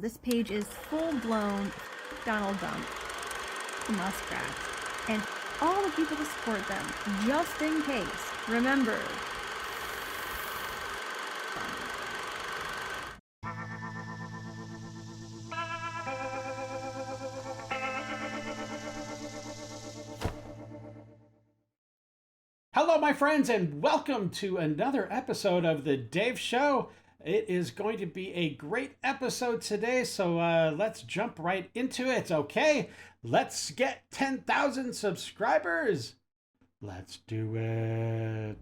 this page is full-blown Donald Dump, muskrats, and all the people to support them, just in case. Remember, hello, my friends, and welcome to another episode of the Dave Show. It is going to be a great episode today, so let's jump right into it, okay? Let's get 10,000 subscribers. Let's do it.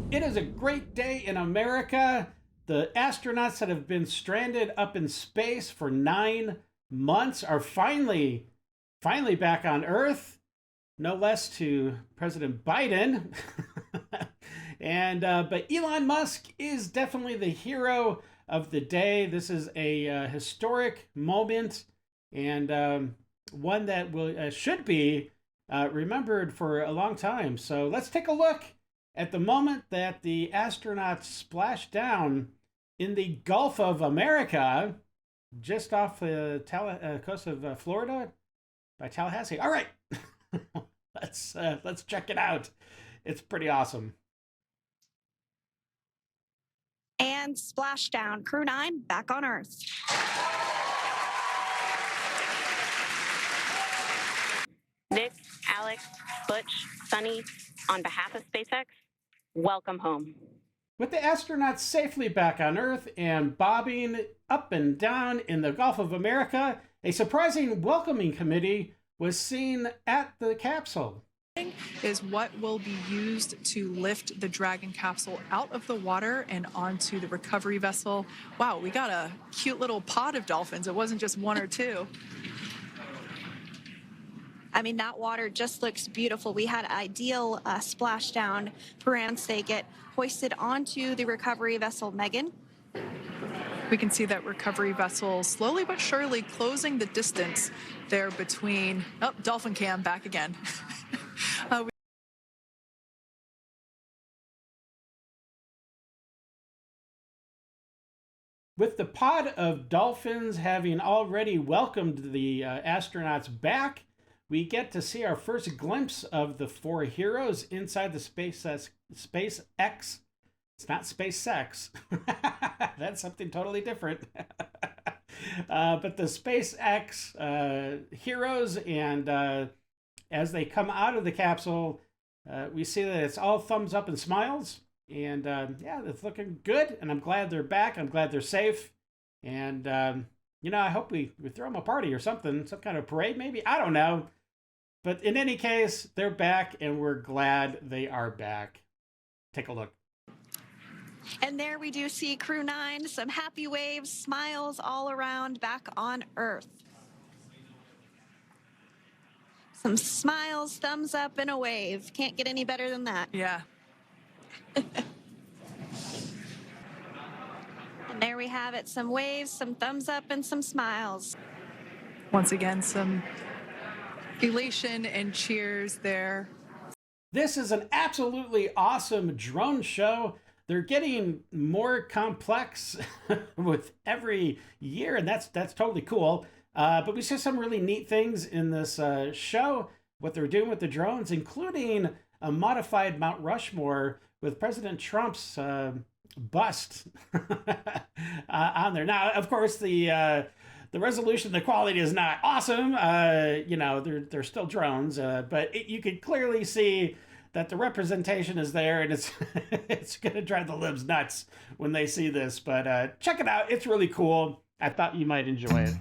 It is a great day in America. The astronauts that have been stranded up in space for 9 months are finally back on Earth. No less to President Biden. But Elon Musk is definitely the hero of the day. This is a historic moment, and one that will should be remembered for a long time. So let's take a look at the moment that the astronauts splashed down in the Gulf of America, just off the coast of Florida by Tallahassee. All right. Let's check it out. It's pretty awesome. And splashdown, Crew 9 back on Earth. Nick, Alex, Butch, Sunny, on behalf of SpaceX, welcome home. With the astronauts safely back on Earth and bobbing up and down in the Gulf of America, a surprising welcoming committee was seen at the capsule. Is what will be used to lift the Dragon capsule out of the water and onto the recovery vessel. Wow, we got a cute little pod of dolphins. It wasn't just one or two. I mean, that water just looks beautiful. We had ideal splashdown params. They get hoisted onto the recovery vessel, Megan. We can see that recovery vessel slowly but surely closing the distance there between, oh, dolphin cam back again. With the pod of dolphins having already welcomed the astronauts back, we get to see our first glimpse of the 4 heroes inside the SpaceX. It's not SpaceX. That's something totally different. But the SpaceX heroes, and as they come out of the capsule, we see that it's all thumbs up and smiles. And yeah, it's looking good, and I'm glad they're back. I'm glad they're safe. And, I hope we throw them a party or something, some kind of parade maybe. I don't know. But in any case, they're back, and we're glad they are back. Take a look. And there we do see Crew 9, some happy waves, smiles all around back on Earth. Some smiles, thumbs up, and a wave. Can't get any better than that. Yeah. And there we have it, some waves, some thumbs up, and some smiles. Once again, some elation and cheers there. This is an absolutely awesome drone show. They're getting more complex with every year, and that's totally cool. But we see some really neat things in this show, what they're doing with the drones, including a modified Mount Rushmore with President Trump's bust on there. Now, of course, the resolution, the quality is not awesome. They're still drones, but you can clearly see that the representation is there, and it's going to drive the libs nuts when they see this. But check it out. It's really cool. I thought you might enjoy it.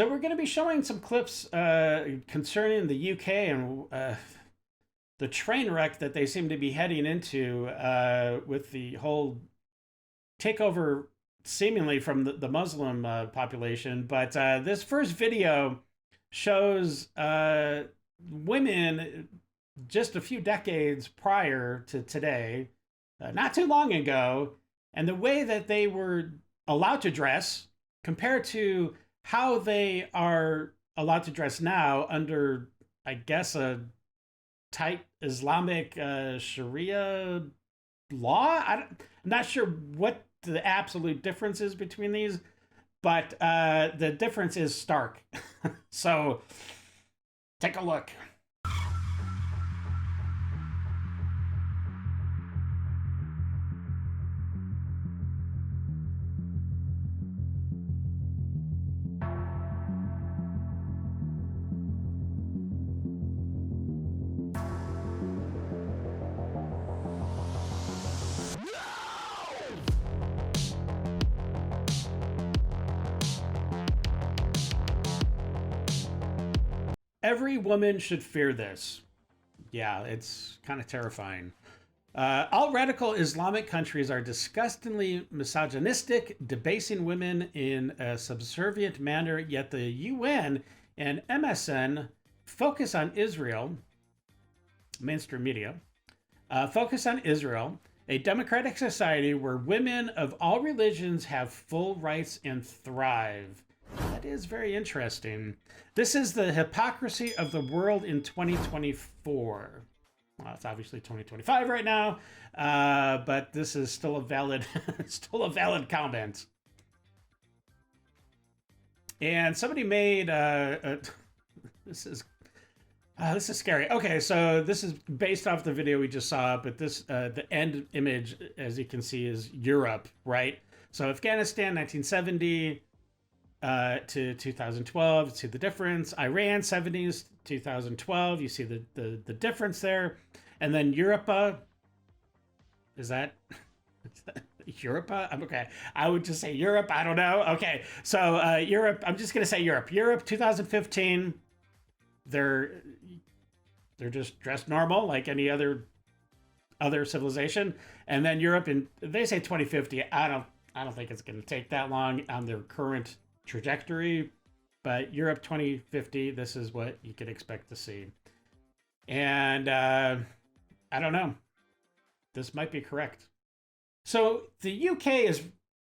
So we're going to be showing some clips concerning the UK and the train wreck that they seem to be heading into with the whole takeover seemingly from the Muslim population. But this first video shows women just a few decades prior to today, not too long ago, and the way that they were allowed to dress compared to how they are allowed to dress now under, I guess, a tight Islamic Sharia law. I'm not sure what the absolute difference is between these, but the difference is stark. So take a look. Every woman should fear this. Yeah, it's kind of terrifying. All radical Islamic countries are disgustingly misogynistic, debasing women in a subservient manner, yet the UN and MSN focus on Israel, mainstream media, focus on Israel, a democratic society where women of all religions have full rights and thrive. That is very interesting. This is the hypocrisy of the world in 2024. Well, it's obviously 2025 right now, but this is still a valid, comment. And somebody made this is scary. Okay, so this is based off the video we just saw, but this the end image, as you can see, is Europe, right? So Afghanistan, 1970. To 2012, see the difference. Iran, 70s, 2012, you see the difference there. And then Europe, is that Europe? I'm okay. I would just say Europe, I don't know. Okay, so Europe, I'm just gonna say Europe. Europe, 2015, they're just dressed normal like any other civilization. And then Europe, and they say 2050, I don't think it's gonna take that long on their current trajectory, but Europe 2050, this is what you could expect to see. And I don't know, this might be correct. So the UK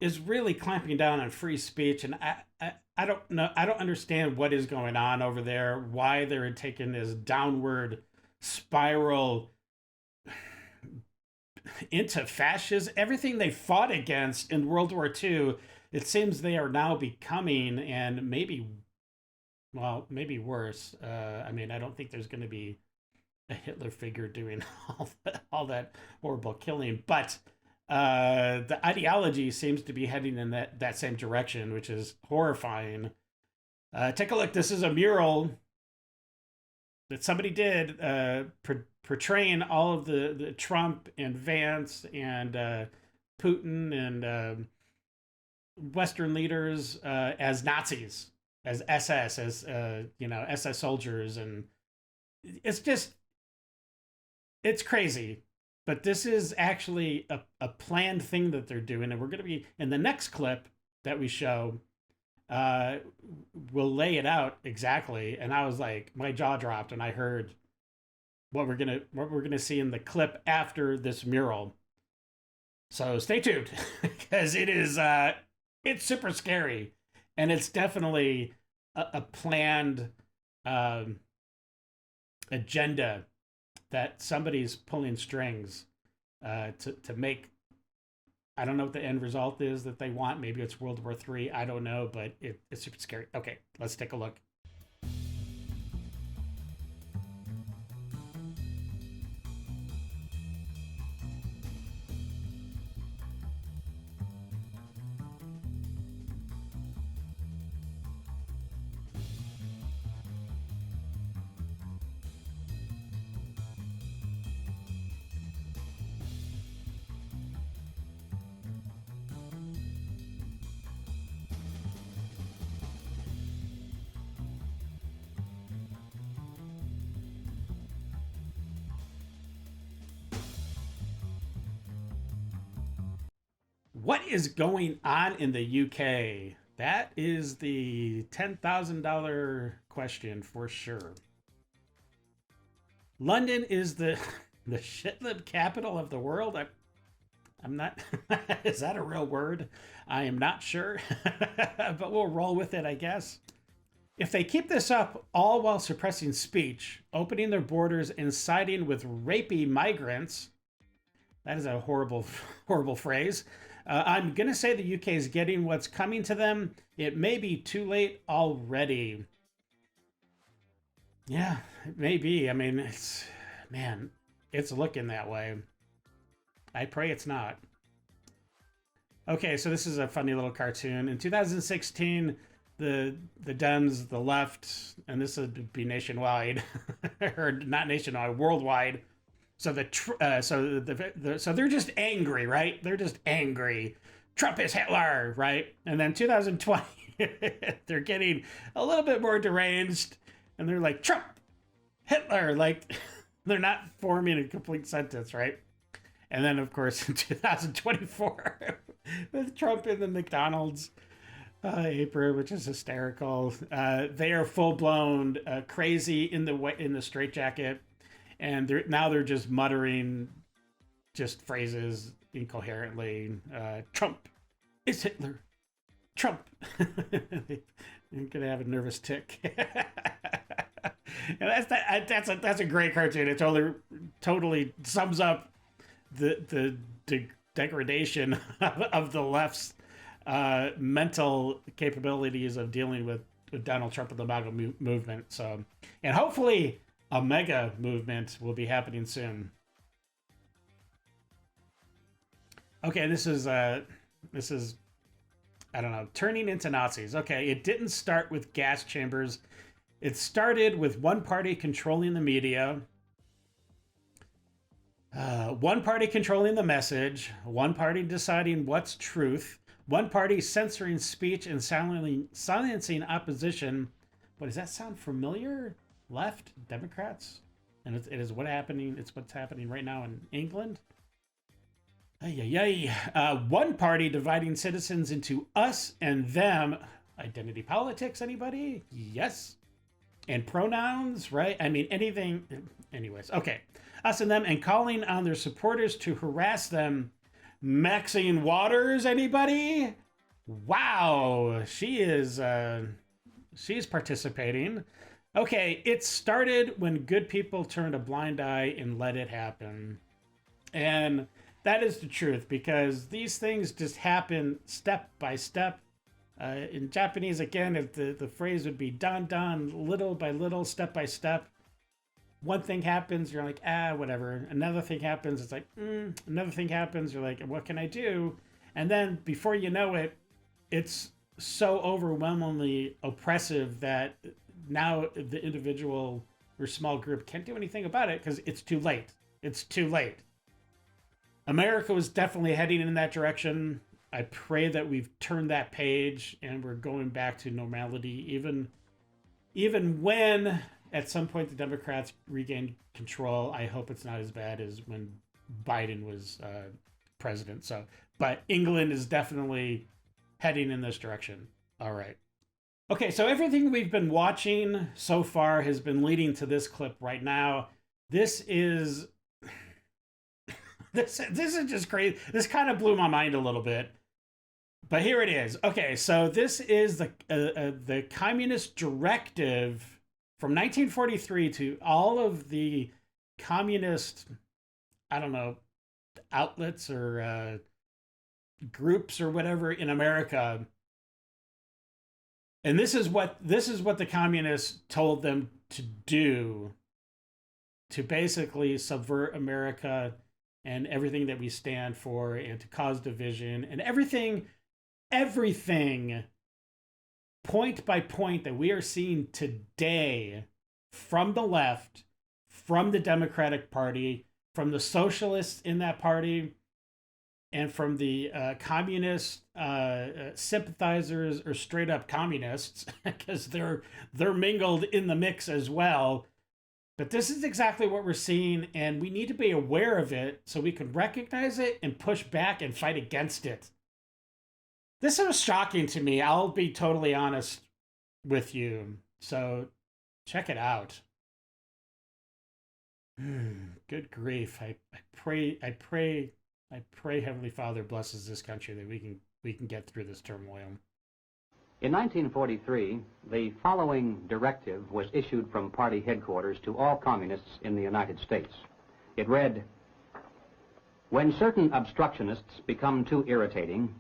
is really clamping down on free speech, and I don't know, I don't understand what is going on over there, why they're taking this downward spiral into fascism. Everything they fought against in World War II, it seems they are now becoming, and maybe worse. I mean, I don't think there's going to be a Hitler figure doing all that horrible killing, but the ideology seems to be heading in that same direction, which is horrifying. Take a look. This is a mural that somebody did portraying all of the Trump and Vance and Putin and Western leaders as Nazis, as SS, as SS soldiers, and it's crazy. But this is actually a planned thing that they're doing, and we're going to be in the next clip that we show. We'll lay it out exactly, and I was like, my jaw dropped, and I heard what we're gonna see in the clip after this mural. So stay tuned, because it is it's super scary, and it's definitely a planned agenda that somebody's pulling strings to make. I don't know what the end result is that they want. Maybe it's World War III. I don't know, but it's super scary. Okay, let's take a look. What is going on in the UK? That is the $10,000 question for sure. London is the shitlib capital of the world. I'm not. Is that a real word? I am not sure, but we'll roll with it, I guess. If they keep this up, all while suppressing speech, opening their borders, and siding with rapey migrants, that is a horrible, horrible phrase. I'm going to say the UK is getting what's coming to them. It may be too late already. Yeah, it may be. I mean, it's looking that way. I pray it's not. Okay, so this is a funny little cartoon. In 2016, the Dems, the left, and this would be nationwide, or not nationwide, worldwide. So so they're just angry, right? They're just angry. Trump is Hitler, right? And then 2020, they're getting a little bit more deranged, and they're like, Trump, Hitler, like they're not forming a complete sentence, right? And then, of course, in 2024, with Trump in the McDonald's apron, which is hysterical, they are full blown crazy in the straitjacket. And they're just muttering just phrases incoherently. Trump is Hitler. Trump. I'm gonna have a nervous tick. And that's a great cartoon. It totally sums up the degradation of the left's mental capabilities of dealing with Donald Trump and the MAGA movement. So, and hopefully a mega movement will be happening soon. Okay, this is I don't know, turning into Nazis. Okay, it didn't start with gas chambers. It started with one party controlling the media, one party controlling the message, one party deciding what's truth, one party censoring speech and silencing opposition. What, does that sound familiar? Left Democrats, and it is what's happening right now in England. One party dividing citizens into us and them. Identity politics, anybody? Yes. And pronouns, right? I mean, anything. Anyways, okay. Us and them, and calling on their supporters to harass them. Maxine Waters, anybody? Wow, she's participating. Okay, it started when good people turned a blind eye and let it happen. And that is the truth, because these things just happen step by step. In Japanese, again, the phrase would be dan, little by little, step by step. One thing happens, you're like, whatever. Another thing happens, it's like, another thing happens, you're like, what can I do? And then before you know it, it's so overwhelmingly oppressive that now the individual or small group can't do anything about it because it's too late. It's too late. America was definitely heading in that direction. I pray that we've turned that page and we're going back to normality, even when at some point the Democrats regained control. I hope it's not as bad as when Biden was president. So, but England is definitely heading in this direction. All right. Okay, so everything we've been watching so far has been leading to this clip right now. This is this is just crazy. This kind of blew my mind a little bit. But here it is. Okay, so this is the communist directive from 1943 to all of the communist, I don't know, outlets or groups or whatever in America. And this is what the communists told them to do, to basically subvert America and everything that we stand for, and to cause division and everything point by point that we are seeing today from the left, from the Democratic Party, from the socialists in that party, and from the communist sympathizers or straight up communists, because they're mingled in the mix as well. But this is exactly what we're seeing, and we need to be aware of it so we can recognize it and push back and fight against it. This was shocking to me. I'll be totally honest with you. So check it out. Good grief. I pray Heavenly Father blesses this country that we can get through this turmoil. In 1943, the following directive was issued from party headquarters to all communists in the United States. It read, "When certain obstructionists become too irritating,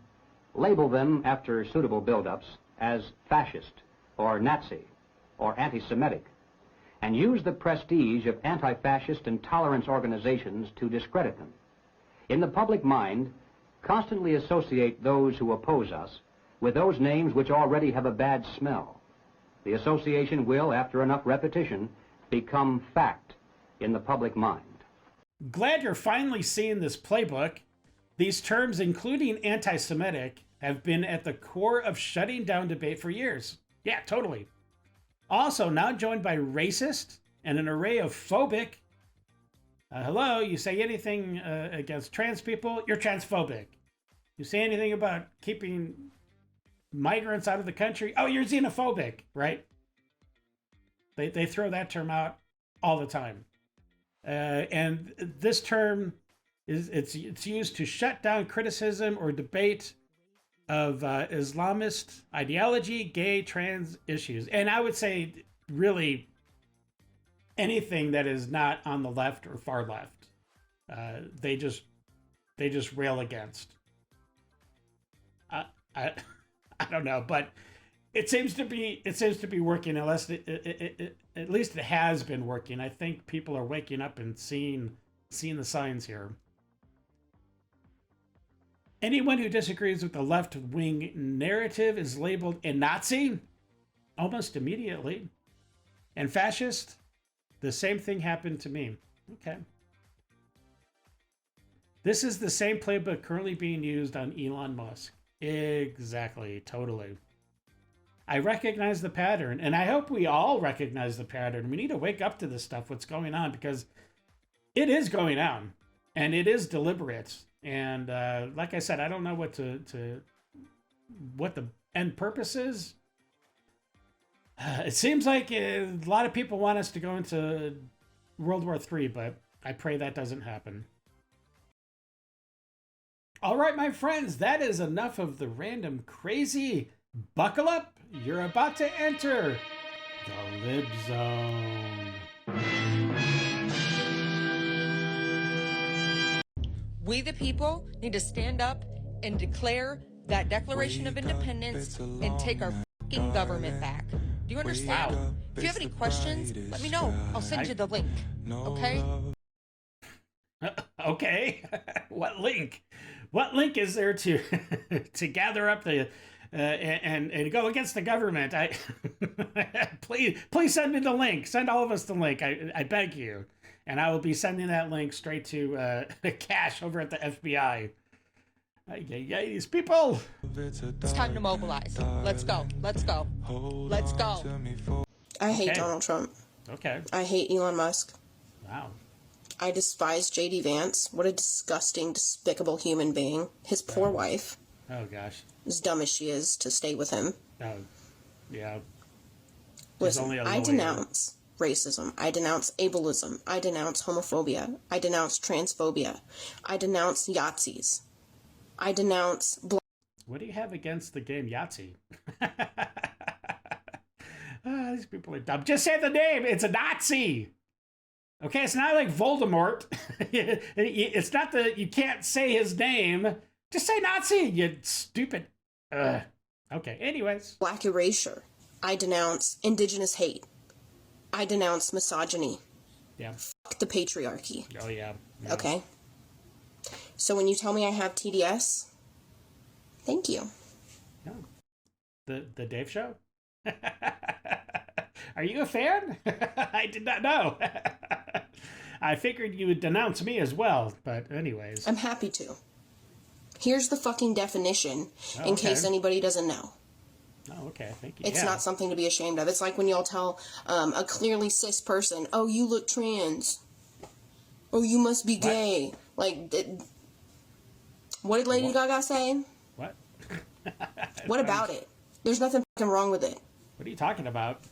label them after suitable buildups as fascist or Nazi or anti-Semitic, and use the prestige of anti-fascist and tolerance organizations to discredit them. In the public mind, constantly associate those who oppose us with those names which already have a bad smell. The association will, after enough repetition, become fact in the public mind." Glad you're finally seeing this playbook. These terms, including anti-Semitic, have been at the core of shutting down debate for years. Yeah, totally. Also, now joined by racist and an array of phobic. Hello, you say anything against trans people, you're transphobic. You say anything about keeping migrants out of the country, oh, you're xenophobic, right? They throw that term out all the time. And this term it's used to shut down criticism or debate of Islamist ideology, gay, trans issues. And I would say really anything that is not on the left or far left. They just rail against. I don't know, but it seems to be working. At least it has been working. I think people are waking up and seeing the signs here. Anyone who disagrees with the left-wing narrative is labeled a Nazi almost immediately. And fascist, the same thing happened to me. Okay. This is the same playbook currently being used on Elon Musk. Exactly, totally. I recognize the pattern, and I hope we all recognize the pattern. We need to wake up to this stuff, what's going on, because it is going on, and it is deliberate. And like I said, I don't know what what the end purpose is. It seems like a lot of people want us to go into World War III, but I pray that doesn't happen. All right, my friends, that is enough of the random crazy. Buckle up, you're about to enter the Lib Zone. We the people need to stand up and declare that Declaration of Independence and take our fucking government back. Do you understand? Wow. If you have any questions, let me know. I'll send you the link. Okay? Okay. What link? What link is there to to gather up the and go against the government? Please send me the link. Send all of us the link. I beg you. And I will be sending that link straight to Cash over at the FBI. These people. It's time to mobilize. Let's go. Let's go. Let's go. I hate Donald Trump. Okay. I hate Elon Musk. Wow. I despise J.D. Vance. What a disgusting, despicable human being. His poor wife. Oh, gosh. As dumb as she is to stay with him. Oh, yeah. Listen, I denounce racism. I denounce ableism. I denounce homophobia. I denounce transphobia. I denounce Yahtzees. I denounce... What do you have against the game Yahtzee? These people are dumb. Just say the name. It's a Nazi. Okay, it's not like Voldemort. It's not that you can't say his name. Just say Nazi, you stupid. Okay, anyways. Black erasure. I denounce indigenous hate. I denounce misogyny. Yeah. Fuck the patriarchy. Oh, yeah. Okay. So when you tell me I have TDS, thank you. Yeah. The Dave Show? Are you a fan? I did not know. I figured you would denounce me as well, but anyways. I'm happy to. Here's the fucking definition, in case anybody doesn't know. Oh, okay. Thank you. It's not something to be ashamed of. It's like when y'all tell a clearly cis person, oh, you look trans. Oh, you must be gay. Like, what did Lady Gaga say? What? What about it? There's nothing fucking wrong with it. What are you talking about?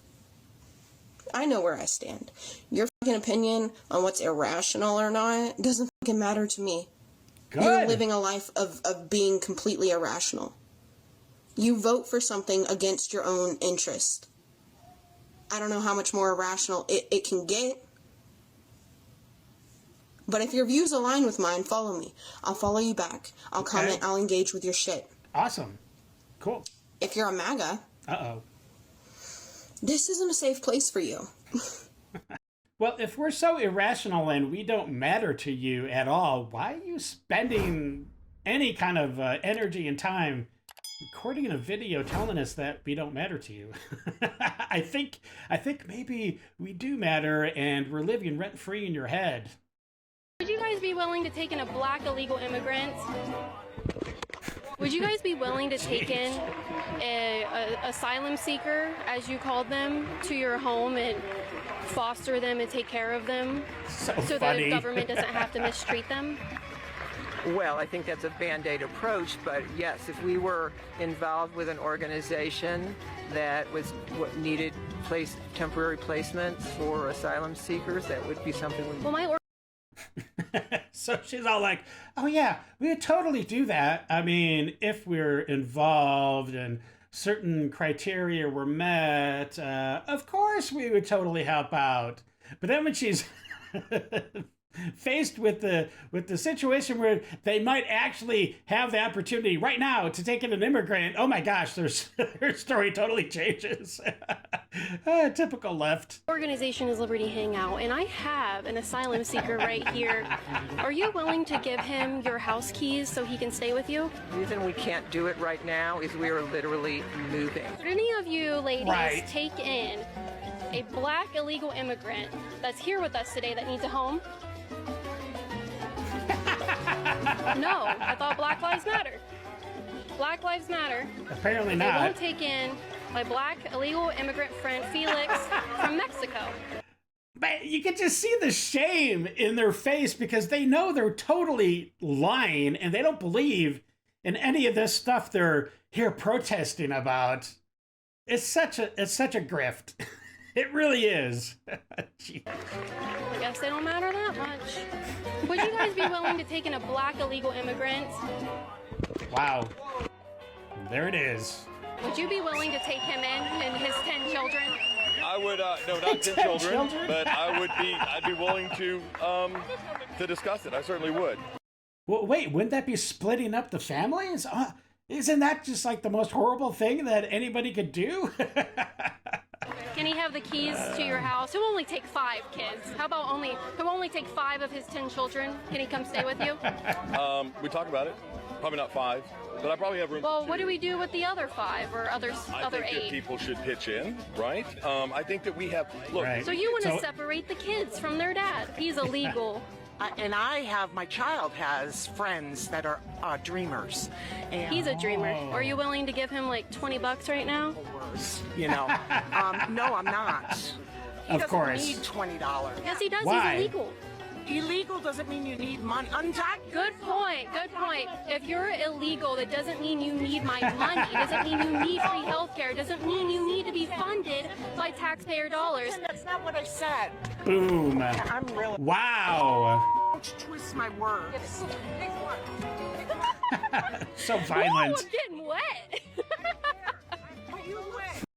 I know where I stand. Your fucking opinion on what's irrational or not doesn't fucking matter to me. Good. You're living a life of being completely irrational. You vote for something against your own interest. I don't know how much more irrational it can get. But if your views align with mine, follow me. I'll follow you back. I'll comment. I'll engage with your shit. Awesome. Cool. If you're a MAGA, this isn't a safe place for you. Well, if we're so irrational and we don't matter to you at all, why are you spending any kind of energy and time recording a video telling us that we don't matter to you? I think maybe we do matter and we're living rent-free in your head. Would you guys be willing to take in a black illegal immigrant? Would you guys be willing to take in a asylum seeker, as you called them, to your home and foster them and take care of them so the government doesn't have to mistreat them? Well, I think that's a Band-Aid approach, but yes, if we were involved with an organization that was needed temporary placements for asylum seekers, that would be something we... Well, So she's all like, oh yeah, we would totally do that. I mean, if we're involved and certain criteria were met, of course we would totally help out. But then when she's faced with the situation where they might actually have the opportunity right now to take in an immigrant, oh my gosh, her story totally changes. Typical left. Organization is Liberty Hangout, and I have an asylum seeker right here. Are you willing to give him your house keys so he can stay with you? The reason we can't do it right now is we are literally moving. Would any of you ladies take in a black illegal immigrant that's here with us today that needs a home? No, I thought Black Lives Matter. Black Lives Matter. Apparently not. They won't take in my black illegal immigrant friend Felix from Mexico. But you can just see the shame in their face because they know they're totally lying and they don't believe in any of this stuff they're here protesting about. It's such a grift. It really is. I guess they don't matter that much. Would you guys be willing to take in a black illegal immigrant? Wow. There it is. Would you be willing to take him in and his 10 children? I would, no, not 10 children, but I'd be willing to discuss it. I certainly would. Well, wait, wouldn't that be splitting up the families? Isn't that just like the most horrible thing that anybody could do? Can he have the keys to your house? He'll only take 5 kids. How about he'll only take 5 of his 10 children? Can he come stay with you? We talk about it. Probably not 5, but I probably have room. Well, what do we do with the other 5 or other 8? I think that people should pitch in, right? I think that we have. Look. Right. So you want to separate the kids from their dad? He's illegal. And my child has friends that are dreamers. And He's a dreamer. Are you willing to give him like $20 right now? You know, no, I'm not. He of course. Need $20. Yes, he does. Why? He's illegal. Illegal doesn't mean you need money. Good point. Good point. If you're illegal, that doesn't mean you need my money. It doesn't mean you need free health care. It doesn't mean you need to be funded by taxpayer dollars. That's not what I said. Boom. I'm really. Wow. Don't twist my words. So violent. Whoa, I'm getting wet.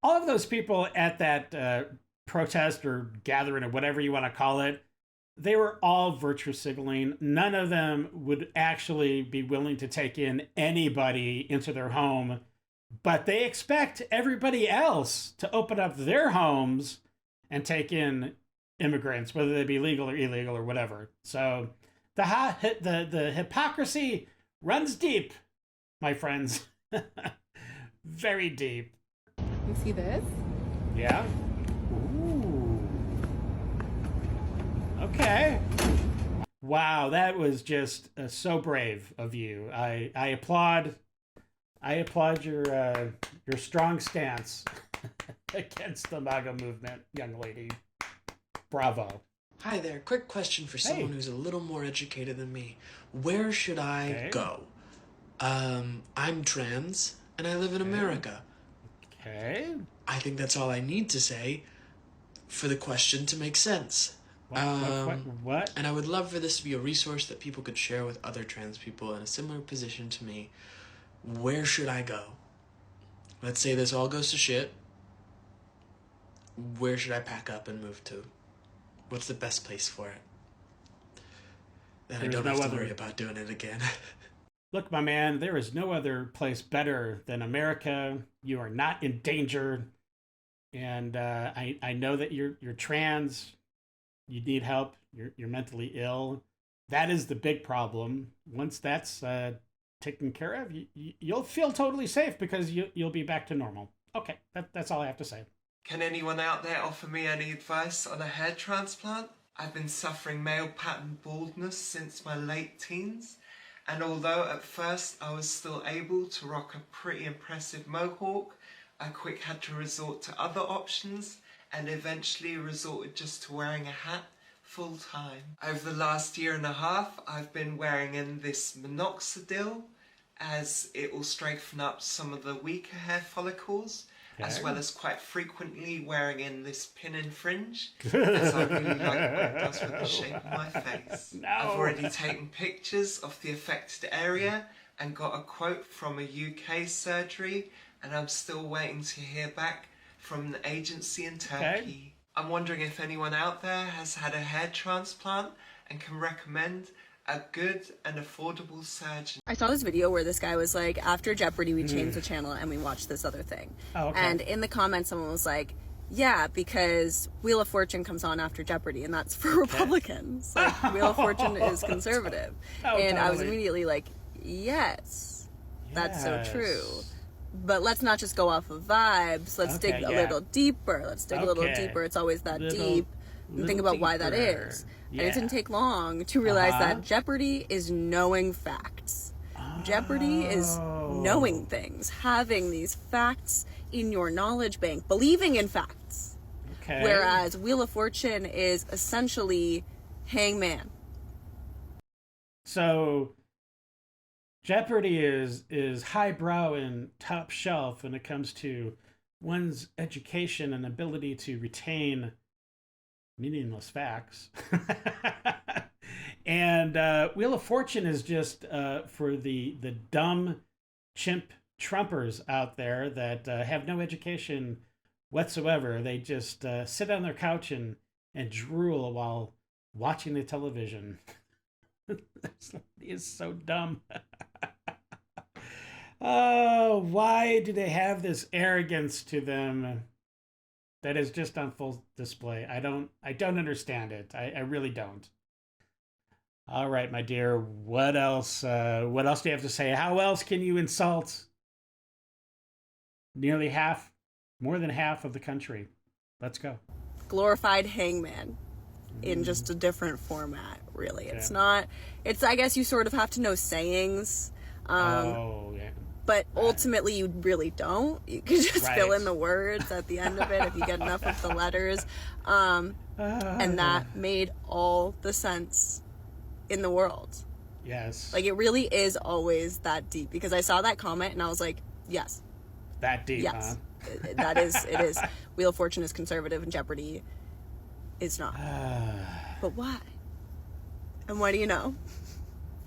All of those people at that protest or gathering or whatever you want to call it, they were all virtue signaling. None of them would actually be willing to take in anybody into their home, but they expect everybody else to open up their homes and take in immigrants, whether they be legal or illegal or whatever. So the hypocrisy runs deep, my friends. Very deep. You see this? Yeah. Ooh. Okay. Wow, that was just so brave of you. I applaud your strong stance against the MAGA movement, young lady. Bravo. Hi there. Quick question for someone who's a little more educated than me. Where should I go? I'm trans. and I live in America. Okay. I think that's all I need to say for the question to make sense. What? And I would love for this to be a resource that people could share with other trans people in a similar position to me. Where should I go? Let's say this all goes to shit. Where should I pack up and move to? What's the best place for it? Then I don't have to worry about doing it again. Look, my man, there is no other place better than America. You are not in danger. And I know that you're trans. You need help. You're mentally ill. That is the big problem. Once that's taken care of, you'll feel totally safe because you'll be back to normal. Okay, that's all I have to say. Can anyone out there offer me any advice on a hair transplant? I've been suffering male pattern baldness since my late teens, and although at first I was still able to rock a pretty impressive mohawk, I quick had to resort to other options and eventually resorted just to wearing a hat full time. Over the last year and a half, I've been wearing in this minoxidil as it will strengthen up some of the weaker hair follicles, as well as quite frequently wearing in this pin and fringe, as I really like what it does with the shape of my face. No. I've already taken pictures of the affected area and got a quote from a UK surgery, and I'm still waiting to hear back from the agency in Turkey. Okay. I'm wondering if anyone out there has had a hair transplant and can recommend a good and affordable surgeon. I saw this video where this guy was like, after Jeopardy, we changed the channel and we watched this other thing. Oh, okay. And in the comments, someone was like, yeah, because Wheel of Fortune comes on after Jeopardy, and that's for Republicans. Like, Wheel of Fortune is conservative. And I was immediately like, yes, that's so true. But let's not just go off of vibes. Let's dig a little deeper. Let's dig a little deeper. It's always that deep. And think about why that is. And it didn't take long to realize that Jeopardy is knowing facts. Jeopardy is knowing things, having these facts in your knowledge bank, believing in facts. Okay. Whereas Wheel of Fortune is essentially Hangman. So Jeopardy is highbrow and top shelf when it comes to one's education and ability to retain meaningless facts. And Wheel of Fortune is just for the dumb chimp Trumpers out there that have no education whatsoever. They just sit on their couch and drool while watching the television. It's so dumb. Oh, why do they have this arrogance to them that is just on full display? I don't understand it. I really don't. All right, my dear. What else? What else do you have to say? How else can you insult nearly half, more than half of the country? Let's go. Glorified Hangman in just a different format, really. It's not, it's, I guess you sort of have to know sayings. But ultimately you really don't. You can just fill in the words at the end of it if you get enough of the letters. And that made all the sense in the world. Yes. Like, it really is always that deep, because I saw that comment and I was like, yes. That deep, yes. Huh? It is. Wheel of Fortune is conservative and Jeopardy is not. But why? And what do you know?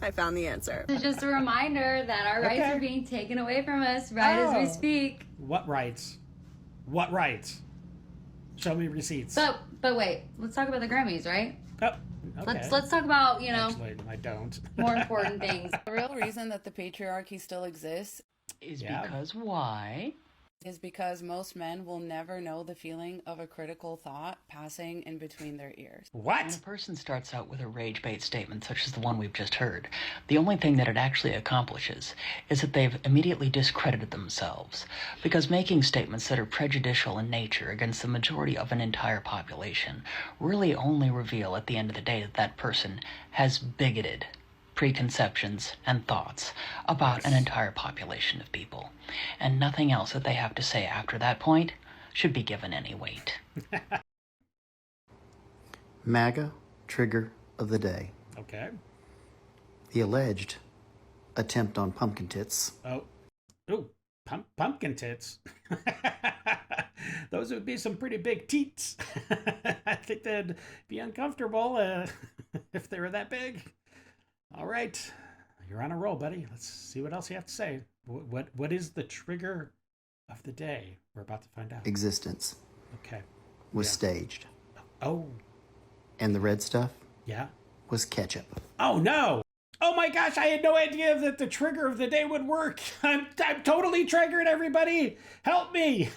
I found the answer. It's just a reminder that our rights are being taken away from us as we speak. What rights? What rights? Show me receipts. But wait, let's talk about the Grammys, right? Oh, okay. Let's talk about, Actually, I don't. more important things. The real reason that the patriarchy still exists is because why? Is because most men will never know the feeling of a critical thought passing in between their ears. What? When a person starts out with a rage bait statement such as the one we've just heard, the only thing that it actually accomplishes is that they've immediately discredited themselves, because making statements that are prejudicial in nature against the majority of an entire population really only reveal at the end of the day that that person has bigoted preconceptions and thoughts about an entire population of people, and nothing else that they have to say after that point should be given any weight. MAGA trigger of the day. Okay. The alleged attempt on pumpkin tits. Oh, Pumpkin tits. Those would be some pretty big teats. I think they'd be uncomfortable if they were that big. All right. You're on a roll, buddy. Let's see what else you have to say. What is the trigger of the day? We're about to find out. Existence. Okay. Was staged. Oh. And the red stuff? Yeah. Was ketchup. Oh, no. Oh, my gosh. I had no idea that the trigger of the day would work. I'm totally triggered, everybody. Help me.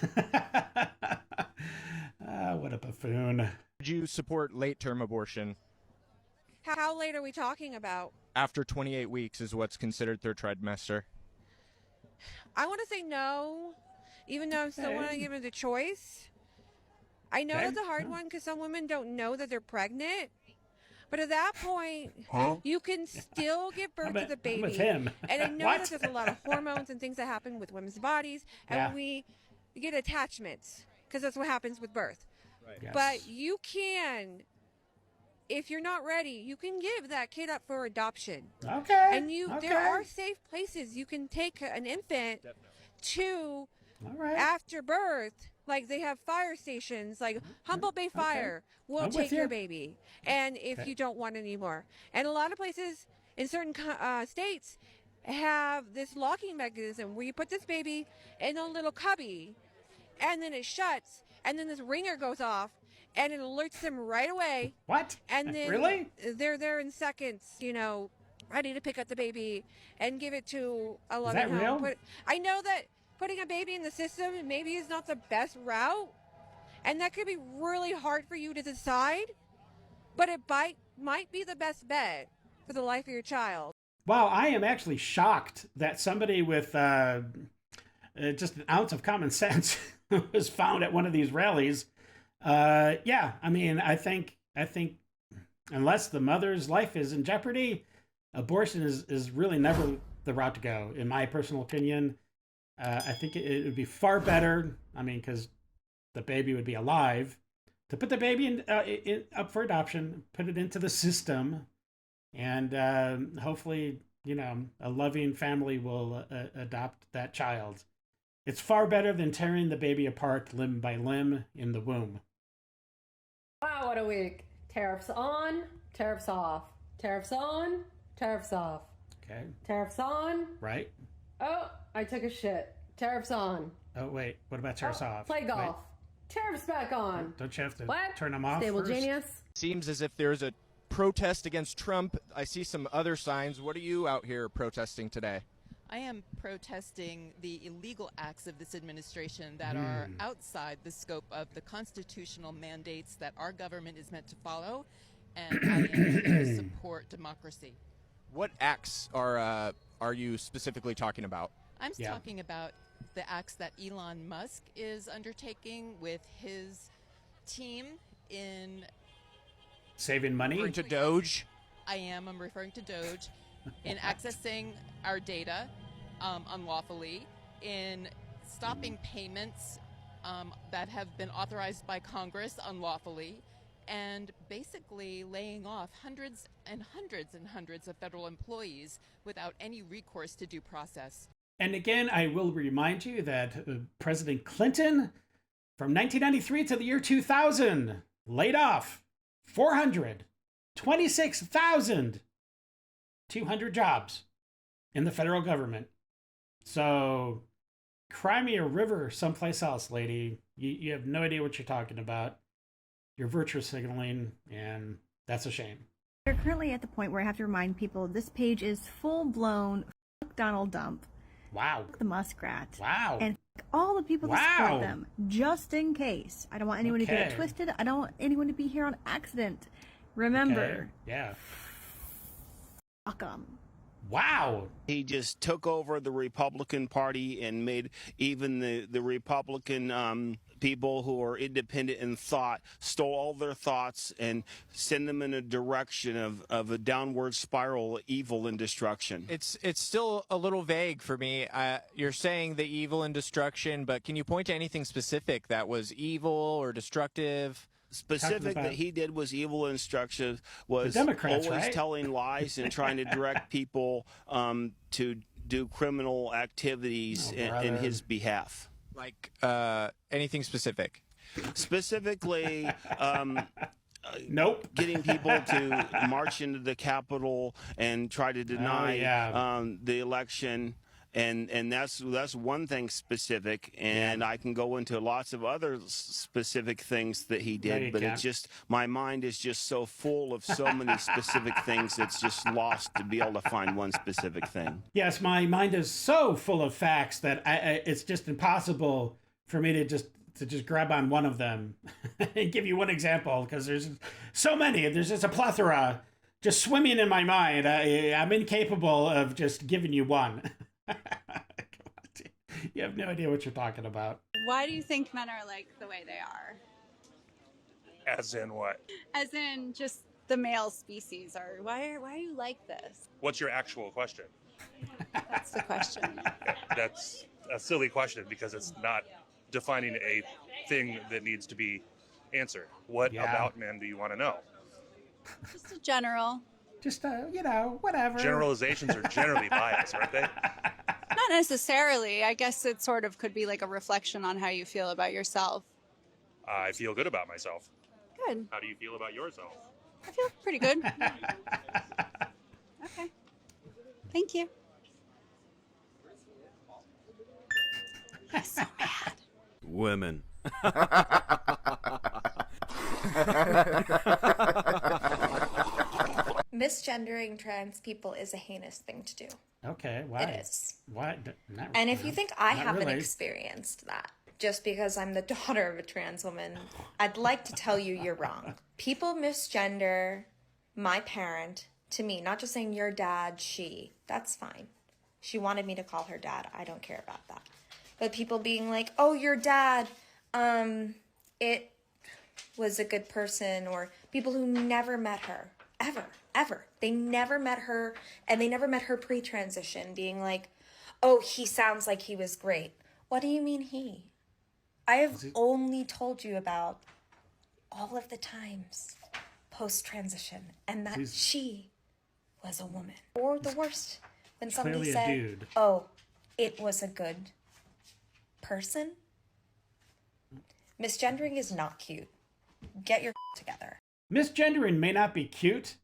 What a buffoon. Would you support late-term abortion? How late are we talking about? After 28 weeks is what's considered third trimester. I want to say no, even though I still want to give it a choice. I know that's a hard one because some women don't know that they're pregnant. But at that point, you can still give birth to the baby. I'm with him. And I know that there's a lot of hormones and things that happen with women's bodies. And we get attachments because that's what happens with birth. Right. Yes. But you can, if you're not ready, you can give that kid up for adoption. Okay. And there are safe places you can take an infant to after birth. Like they have fire stations, like Humboldt Bay Fire will take your baby, and if you don't want anymore. And a lot of places in certain states have this locking mechanism where you put this baby in a little cubby, and then it shuts, and then this ringer goes off, and it alerts them right away. What? And then really? They're there in seconds, ready to pick up the baby and give it to a loving home. Is that real? But I know that putting a baby in the system maybe is not the best route, and that could be really hard for you to decide, but it might be the best bet for the life of your child. Wow, I am actually shocked that somebody with just an ounce of common sense was found at one of these rallies. Yeah, I mean, I think unless the mother's life is in jeopardy, abortion is really never the route to go, in my personal opinion. I think it would be far better, I mean, because the baby would be alive, to put the baby up for adoption, put it into the system, and hopefully, a loving family will adopt that child. It's far better than tearing the baby apart limb by limb in the womb. Wow, what a week. Tariffs on, tariffs off. Tariffs on, tariffs off. Okay. Tariffs on. Right. Oh, I took a shit. Tariffs on. Oh, wait. What about tariffs off? Play golf. Wait. Tariffs back on. Don't you have to what? turn them off Stable first? genius. Seems as if there's a protest against Trump. I see some other signs. What are you out here protesting today? I am protesting the illegal acts of this administration that are outside the scope of the constitutional mandates that our government is meant to follow, and I am here to support democracy. What acts are you specifically talking about? I'm talking about the acts that Elon Musk is undertaking with his team in saving money. Referring to Doge. I'm referring to Doge in accessing our data unlawfully, in stopping payments that have been authorized by Congress unlawfully, and basically laying off hundreds and hundreds and hundreds of federal employees without any recourse to due process. And again, I will remind you that President Clinton, from 1993 to the year 2000, laid off 426,200 jobs in the federal government. So cry me a river someplace else, lady. You have no idea what you're talking about. You're virtue signaling, and that's a shame. We're currently at the point where I have to remind people this page is full-blown Donald Dump. Wow. The muskrat. Wow. And all the people that support them, just in case. I don't want anyone to get it twisted. I don't want anyone to be here on accident. Remember. Yeah. Fuck 'em. Wow. He just took over the Republican Party and made even the Republican people who are independent in thought, stole all their thoughts and send them in a direction of a downward spiral of evil and destruction. It's still a little vague for me. You're saying the evil and destruction, but can you point to anything specific that was evil or destructive? Specific that he did was evil and destructive, was Democrats, always right? telling lies and trying to direct people to do criminal activities in his behalf. Like anything specific? Specifically, nope. Getting people to march into the Capitol and try to deny the election. And that's one thing specific, and I can go into lots of other specific things that he did, but it's just, my mind is just so full of so many specific things, it's just lost to be able to find one specific thing. Yes, my mind is so full of facts that it's just impossible for me to just grab on one of them and give you one example, because there's so many. There's just a plethora just swimming in my mind. I'm incapable of just giving you one. You have no idea what you're talking about. Why do you think men are like the way they are? As in what? As in just the male species, or why are you like this? What's your actual question? That's the question. That's a silly question because it's not defining a thing that needs to be answered. What about men do you want to know? Just a general. Just whatever. Generalizations are generally biased, aren't they? Not necessarily. I guess it sort of could be like a reflection on how you feel about yourself. I feel good about myself. Good. How do you feel about yourself? I feel pretty good. Okay. Thank you. I'm so mad. Women. Misgendering trans people is a heinous thing to do. Okay, why? It is. Why? And if you think I haven't experienced that, just because I'm the daughter of a trans woman, I'd like to tell you you're wrong. People misgender my parent to me, not just saying your dad, she. That's fine. She wanted me to call her dad. I don't care about that. But people being like, oh, your dad, it was a good person, or people who never met her, ever. They never met her, and they never met her pre-transition, being like, oh, he sounds like he was great. What do you mean he? I have only told you about all of the times post-transition, and that she was a woman. Or the worst, when somebody said, oh, it was a good person. Misgendering is not cute. Get your together. Misgendering may not be cute,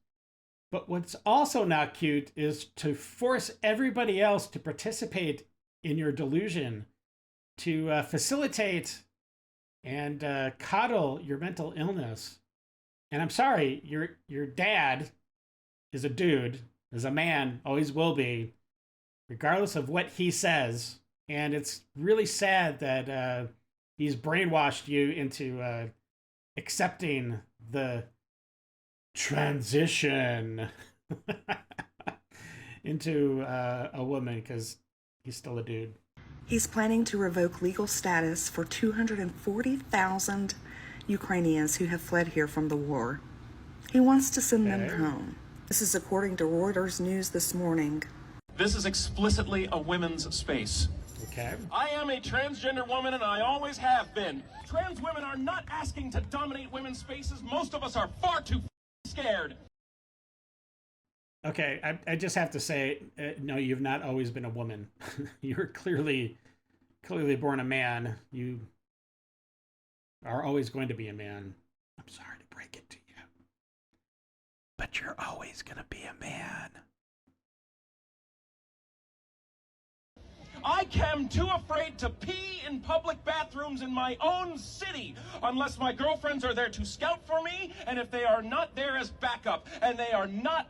but what's also not cute is to force everybody else to participate in your delusion, to facilitate and coddle your mental illness. And I'm sorry, your dad is a dude, is a man, always will be, regardless of what he says. And it's really sad that he's brainwashed you into accepting the transition into a woman, because he's still a dude. He's planning to revoke legal status for 240,000 Ukrainians who have fled here from the war. He wants to send them home. This is according to Reuters News this morning. This is explicitly a women's space. Okay. I am a transgender woman, and I always have been. Trans women are not asking to dominate women's spaces. Most of us are far too scared. Okay, I just have to say, no, you've not always been a woman. You're clearly born a man. You are always going to be a man. I'm sorry to break it to you, but you're always going to be a man. I am too afraid to pee in public bathrooms in my own city unless my girlfriends are there to scout for me, and if they are not there as backup, and not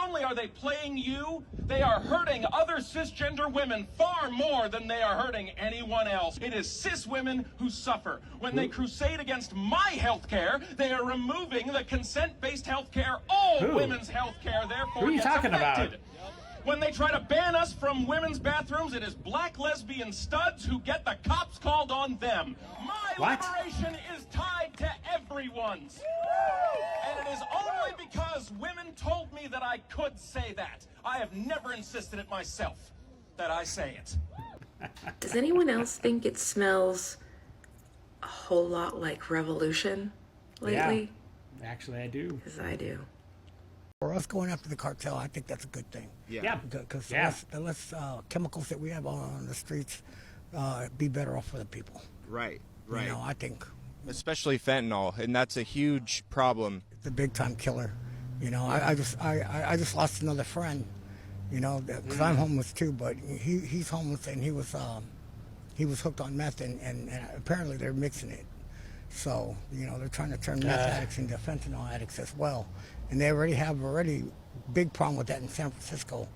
only are they playing you, they are hurting other cisgender women far more than they are hurting anyone else. It is cis women who suffer. When they crusade against my health care, they are removing the consent-based health care, all women's health care, therefore Who are you gets talking affected. about? When they try to ban us from women's bathrooms, it is black lesbian studs who get the cops called on them. My liberation is tied to everyone's. And it is only because women told me that I could say that. I have never insisted it myself that I say it. Does anyone else think it smells a whole lot like revolution lately? Yeah, actually I do. Because I do. For us going after the cartel, I think that's a good thing. Yeah. Because the less chemicals that we have on the streets, be better off for the people. Right. You know, I think. Especially fentanyl, and that's a huge problem. It's a big time killer. You know, I just lost another friend. You know, because I'm homeless too, but he's homeless and he was hooked on meth and apparently they're mixing it. So, you know, they're trying to turn meth addicts into fentanyl addicts as well. And they already have big problem with that in San Francisco.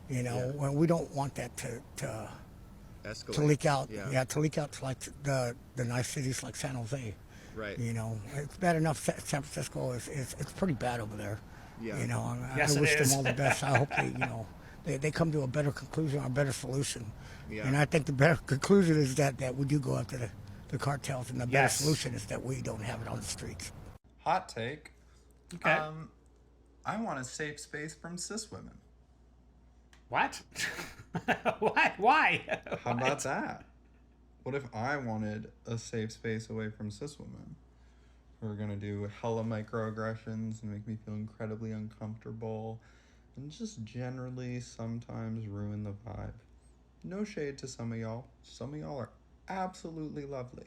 You know, when we don't want that to escalate. To leak out. Yeah, to leak out to like the nice cities like San Jose. Right. You know, it's bad enough. San Francisco it's pretty bad over there. Yeah. You know, Yes, I wish it them is. all the best. I hope they come to a better conclusion or a better solution. Yeah. And I think the better conclusion is that we do go after the cartels, and the better Yes. solution is that we don't have it on the streets. Hot take. Okay. I want a safe space from cis women. What? Why? How about that? What if I wanted a safe space away from cis women who are gonna do hella microaggressions and make me feel incredibly uncomfortable and just generally sometimes ruin the vibe? No shade to some of y'all. Some of y'all are absolutely lovely.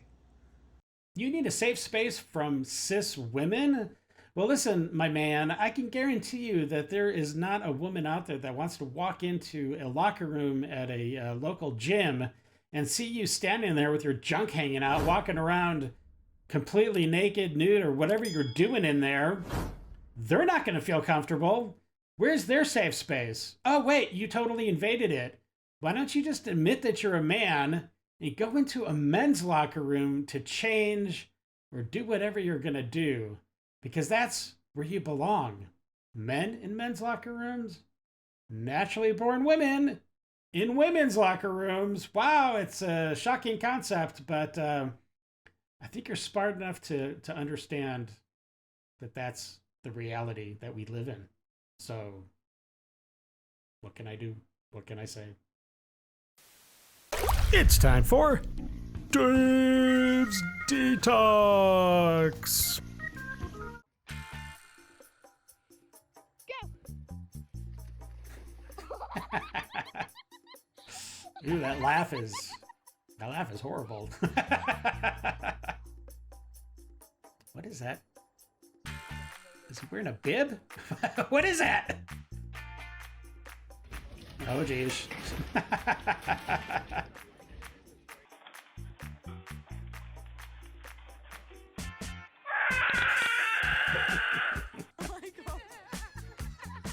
You need a safe space from cis women? Well, listen, my man, I can guarantee you that there is not a woman out there that wants to walk into a locker room at a local gym and see you standing there with your junk hanging out, walking around completely naked, nude, or whatever you're doing in there. They're not going to feel comfortable. Where's their safe space? Oh, wait, you totally invaded it. Why don't you just admit that you're a man and go into a men's locker room to change or do whatever you're going to do? Because that's where you belong. Men in men's locker rooms, naturally born women in women's locker rooms. Wow, it's a shocking concept, but I think you're smart enough to understand that that's the reality that we live in. So what can I do? What can I say? It's time for Dave's Detox. Ooh, that laugh is horrible. What is that? Is he wearing a bib? What is that? Oh, geez.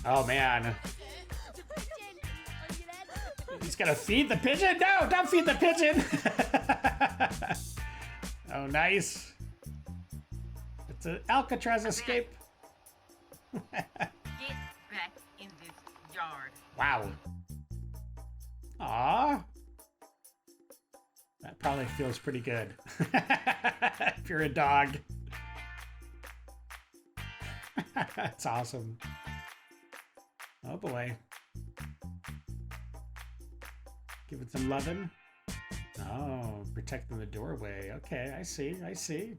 Oh, man. He's gonna feed the pigeon? No, don't feed the pigeon! Oh, nice. It's an Alcatraz escape. Get back in this yard. Wow. Aw. That probably feels pretty good. If you're a dog. That's awesome. Oh boy. Give it some loving. Oh, protecting the doorway. Okay, I see.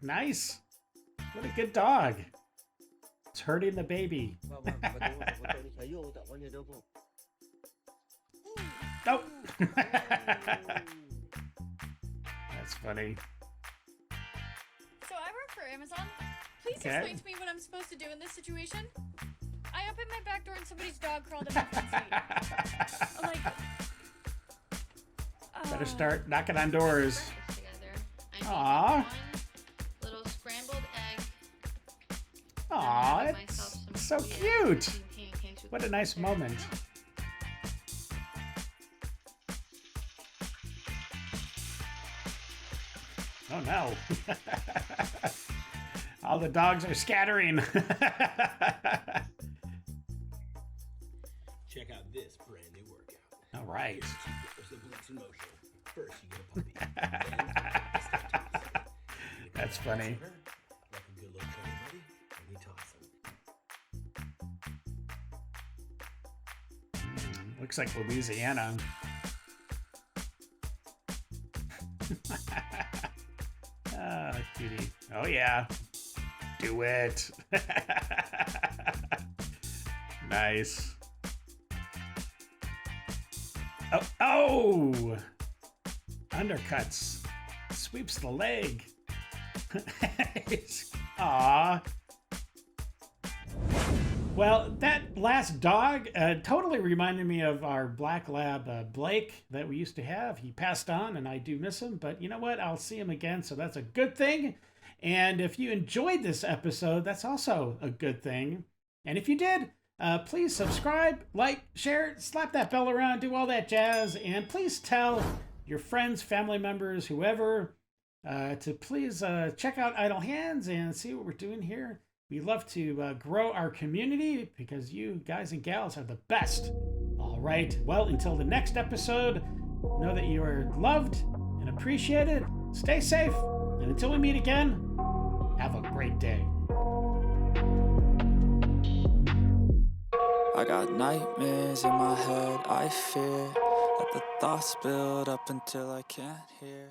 Nice. What a good dog. It's hurting the baby. Nope. That's funny. So I work for Amazon. Please Okay. explain to me what I'm supposed to do in this situation. I opened my back door and somebody's dog crawled in my front seat. I'm like, Better start knocking on doors. together. Aw. Little scrambled egg. Aw, having it's myself some so bouillon cute. and pancakes with What a nice moment. Oh no. All the dogs are scattering. Check out this brand new workout. All right. There's the blitz in motion. First, you get a puppy. Then That's funny. like a good little cuddle buddy, and you toss him. Looks like Louisiana. Ah, cutie. Oh yeah. Do it. Nice. Oh! Undercuts. Sweeps the leg. Aw. Well, that last dog totally reminded me of our black lab, Blake, that we used to have. He passed on, and I do miss him. But you know what? I'll see him again, so that's a good thing. And if you enjoyed this episode, that's also a good thing. And if you did, please subscribe, like, share, slap that bell around, do all that jazz. And please tell your friends, family members, whoever, to please check out Idle Hands and see what we're doing here. We love to grow our community because you guys and gals are the best. All right. Well, until the next episode, know that you are loved and appreciated. Stay safe. And until we meet again, have a great day. I got nightmares in my head, I fear that the thoughts build up until I can't hear.